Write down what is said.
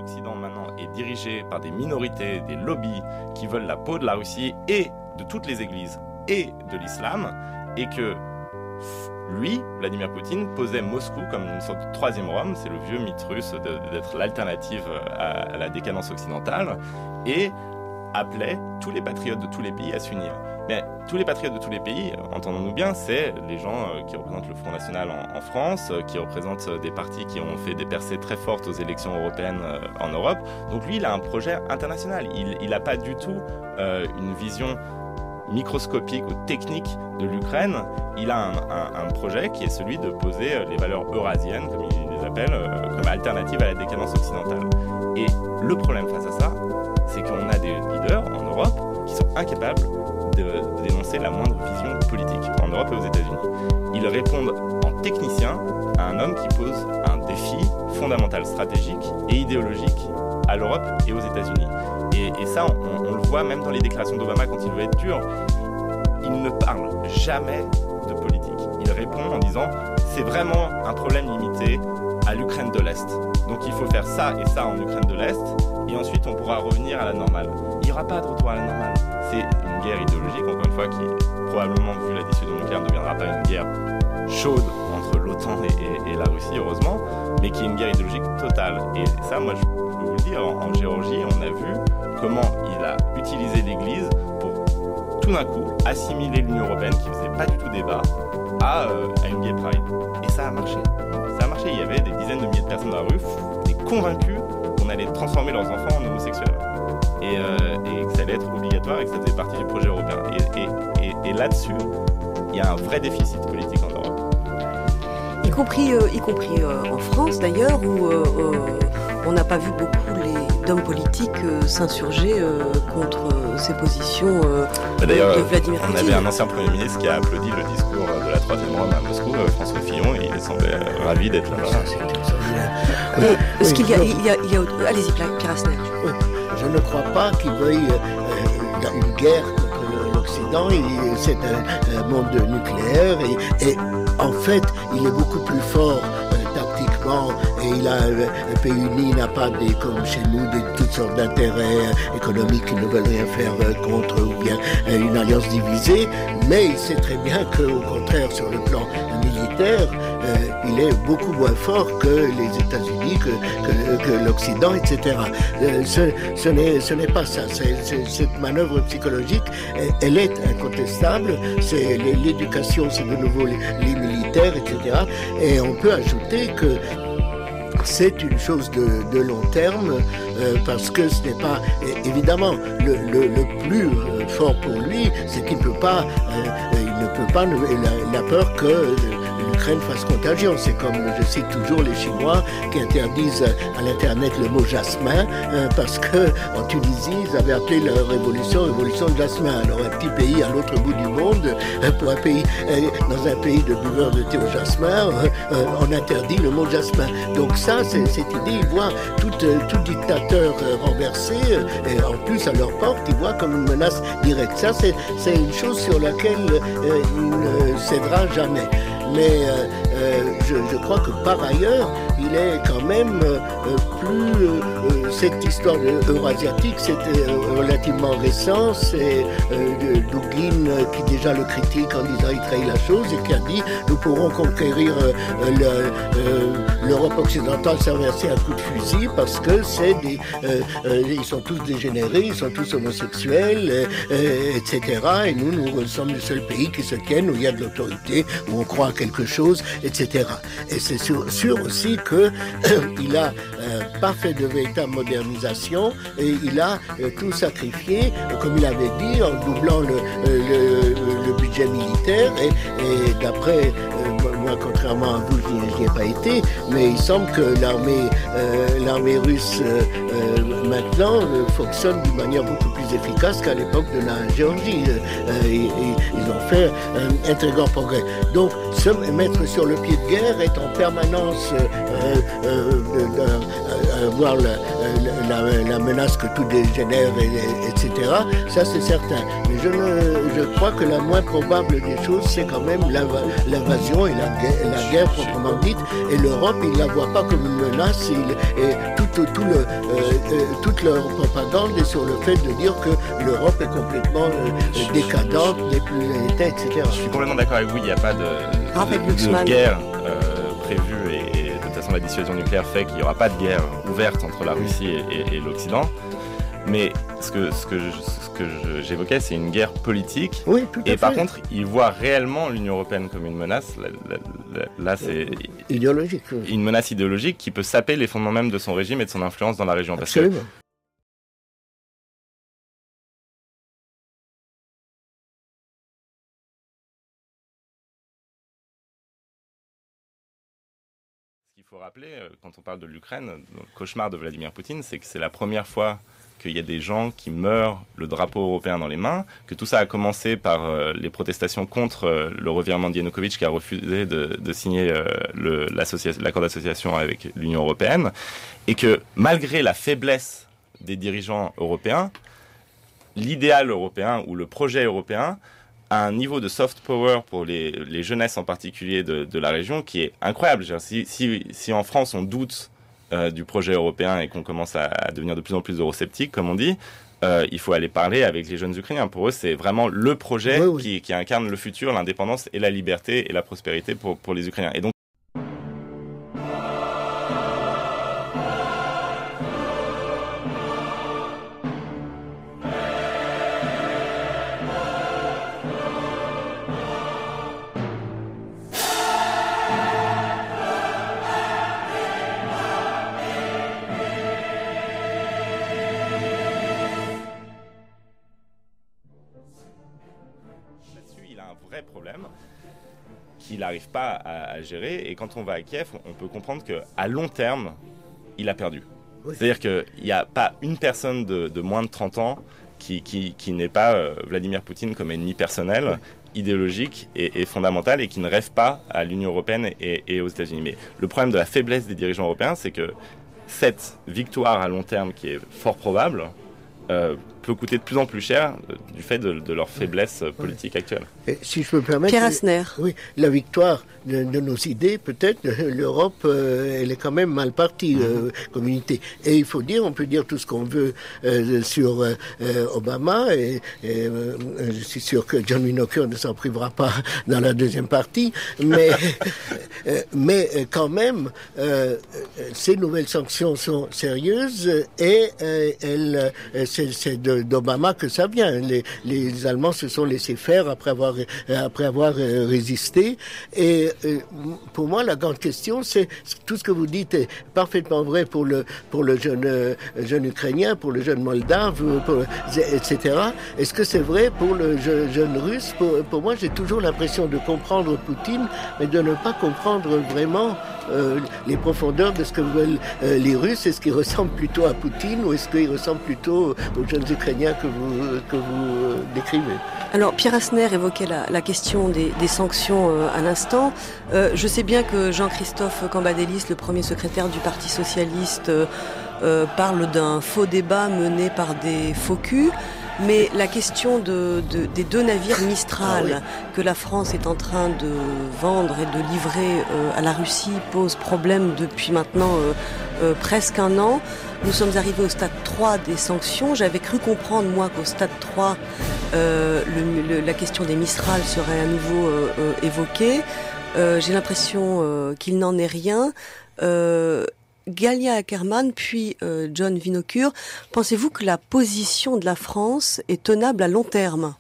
l'Occident maintenant est dirigé par des minorités, des lobbies qui veulent la peau de la Russie et de toutes les églises et de l'islam, et que lui, Vladimir Poutine, posait Moscou comme une sorte de troisième Rome, c'est le vieux mythe russe d'être l'alternative à la décadence occidentale, et appelait tous les patriotes de tous les pays à s'unir. Mais tous les patriotes de tous les pays, entendons-nous bien, c'est les gens qui représentent le Front National en France, qui représentent des partis qui ont fait des percées très fortes aux élections européennes en Europe. Donc lui, il a un projet international. Il n'a pas du tout une vision microscopique ou technique de l'Ukraine. Il a un projet qui est celui de poser les valeurs eurasiennes, comme il les appelle, comme alternative à la décadence occidentale. Et le problème face à ça, c'est qu'on a des leaders en Europe qui sont incapables de dénoncer la moindre vision politique en Europe et aux États-Unis. Ils répondent en technicien à un homme qui pose un défi fondamental, stratégique et idéologique à l'Europe et aux États-Unis. Et ça, on le voit même dans les déclarations d'Obama quand il veut être dur. Il ne parle jamais de politique. Il répond en disant « c'est vraiment un problème limité à l'Ukraine de l'Est. Donc il faut faire ça et ça en Ukraine de l'Est, et ensuite on pourra revenir à la normale. » Il n'y aura pas de retour à la normale. C'est une guerre idéologique, encore une fois, qui probablement, vu la dissuasion nucléaire, ne deviendra pas une guerre chaude entre l'OTAN et la Russie, heureusement, mais qui est une guerre idéologique totale. Et ça, moi, je peux vous le dire, en Géorgie, on a vu comment il a utilisé l'Église pour, tout d'un coup, assimiler l'Union européenne, qui ne faisait pas du tout débat, à une gay pride. Et ça a marché. Ça a marché. Il y avait des dizaines de milliers de personnes dans la rue, convaincus qu'on allait transformer leurs enfants en homosexuels. Et que ça allait être obligatoire et que ça faisait partie du projet européen. Et là-dessus, il y a un vrai déficit politique en Europe. Y compris en France d'ailleurs, où on n'a pas vu beaucoup d'hommes politiques s'insurger contre ces positions d'ailleurs, de Vladimir Poutine. On avait un ancien Premier ministre qui a applaudi le discours de la Troisième Rome à Moscou, François Fillon, et il semblait ravi d'être là-bas. Est-ce qu'il y a... Allez-y, Pierre Asner. Je ne crois pas qu'il veuille une guerre contre l'Occident. C'est un monde nucléaire et en fait, il est beaucoup plus fort tactiquement et il a un pays uni n'a pas comme chez nous toutes sortes d'intérêts économiques qui ne veulent rien faire contre ou bien une alliance divisée, mais il sait très bien qu'au contraire sur le plan militaire, il est beaucoup moins fort que les États-Unis, que l'Occident, etc. Ce n'est pas ça. Cette manœuvre psychologique, elle est incontestable. C'est l'éducation, c'est de nouveau les militaires, etc. Et on peut ajouter que c'est une chose de long terme parce que ce n'est pas évidemment le plus fort pour lui, c'est qu'il ne peut pas, il a peur que l'Ukraine fasse contagion. C'est comme, je cite toujours les Chinois qui interdisent à l'internet le mot jasmin parce que en Tunisie ils avaient appelé leur révolution de jasmin. Alors un petit pays à l'autre bout du monde, pour un pays dans un pays de buveurs de thé au jasmin, on interdit le mot jasmin. Donc ça, c'est cette idée, ils voient tout dictateur renversé et en plus à leur porte, ils voient comme une menace directe. Ça, c'est une chose sur laquelle il ne cédera jamais. Mais je crois que par ailleurs, il est quand même plus... cette histoire eurasiatique, c'était relativement récent. C'est Douglin qui déjà le critique en disant il trahit la chose et qui a dit nous pourrons conquérir l'Europe occidentale sans verser un coup de fusil parce que ils sont tous dégénérés, ils sont tous homosexuels, etc. Et nous sommes le seul pays qui se tienne où il y a de l'autorité, où on croit à quelque chose, etc. Et c'est sûr aussi que il a pas fait de véritable modernisation et il a tout sacrifié, comme il avait dit, en doublant le budget militaire et d'après moi, contrairement à vous, je n'y ai pas été, mais il semble que l'armée russe maintenant fonctionne d'une manière beaucoup plus plus efficace qu'à l'époque de la Géorgie. Ils ont fait un très grand progrès. Donc, se mettre sur le pied de guerre est en permanence voir la menace que tout dégénère, etc. Ça, c'est certain. Mais je crois que la moins probable des choses, c'est quand même l'invasion et la guerre proprement dite. Et l'Europe, ils ne la voient pas comme une menace. Toute leur propagande est sur le fait de dire que l'Europe est complètement décadente, déplacée, etc. Je suis complètement d'accord avec vous, il n'y a pas de guerre prévue et de toute façon la dissuasion nucléaire fait qu'il n'y aura pas de guerre ouverte entre la Russie et l'Occident. Mais ce que j'évoquais, c'est une guerre politique. Oui, tout à fait. Et par contre, ils voient réellement l'Union européenne comme une menace. Là, c'est idéologique. Une menace idéologique qui peut saper les fondements même de son régime et de son influence dans la région. Absolument. Ce qu'il faut rappeler, quand on parle de l'Ukraine, le cauchemar de Vladimir Poutine, c'est que c'est la première fois qu'il y a des gens qui meurent le drapeau européen dans les mains, que tout ça a commencé par les protestations contre le revirement de Yanukovych qui a refusé de signer l'accord d'association avec l'Union européenne, et que malgré la faiblesse des dirigeants européens, l'idéal européen ou le projet européen a un niveau de soft power pour les jeunesses en particulier de la région qui est incroyable. Si en France on doute du projet européen et qu'on commence à devenir de plus en plus eurosceptique, comme on dit, il faut aller parler avec les jeunes Ukrainiens. Pour eux, c'est vraiment le projet qui incarne le futur, l'indépendance et la liberté et la prospérité pour les Ukrainiens. Et donc, problème qu'il n'arrive pas à gérer, et quand on va à Kiev, on peut comprendre qu'à long terme, il a perdu. Oui. C'est-à-dire qu'il n'y a pas une personne de moins de 30 ans qui n'ait pas Vladimir Poutine comme ennemi personnel, idéologique et fondamental, et qui ne rêve pas à l'Union européenne et aux États-Unis. Mais le problème de la faiblesse des dirigeants européens, c'est que cette victoire à long terme, qui est fort probable, peut coûter de plus en plus cher du fait de leur faiblesse politique actuelle. Et si je peux me permettre, Pierre Asner. Oui, la victoire de nos idées, peut-être, l'Europe, elle est quand même mal partie, communauté. Et il faut dire, on peut dire tout ce qu'on veut sur Obama, et je suis sûr que John Winokur ne s'en privera pas dans la deuxième partie, mais quand même, ces nouvelles sanctions sont sérieuses, et c'est d'Obama que ça vient. Les Allemands se sont laissés faire après avoir résisté. Et pour moi, la grande question, c'est tout ce que vous dites est parfaitement vrai pour le jeune Ukrainien, pour le jeune Moldave, etc. Est-ce que c'est vrai pour le jeune Russe? Pour moi, j'ai toujours l'impression de comprendre Poutine, mais de ne pas comprendre vraiment les profondeurs de ce que veulent les Russes. Est-ce qu'ils ressemblent plutôt à Poutine, ou est-ce qu'ils ressemblent plutôt aux jeunes Ukrainiens que vous décrivez? Alors, Pierre Asner évoquait la question des sanctions à l'instant. Je sais bien que Jean-Christophe Cambadélis, le premier secrétaire du Parti socialiste, parle d'un faux débat mené par des faux culs. Mais la question des deux navires Mistral que la France est en train de vendre et de livrer à la Russie pose problème depuis maintenant presque un an. Nous sommes arrivés au stade 3 des sanctions. J'avais cru comprendre, moi, qu'au stade 3, la question des Mistral serait à nouveau évoquée. J'ai l'impression qu'il n'en est rien. Galia Ackerman, puis John Winokur, pensez-vous que la position de la France est tenable à long terme ?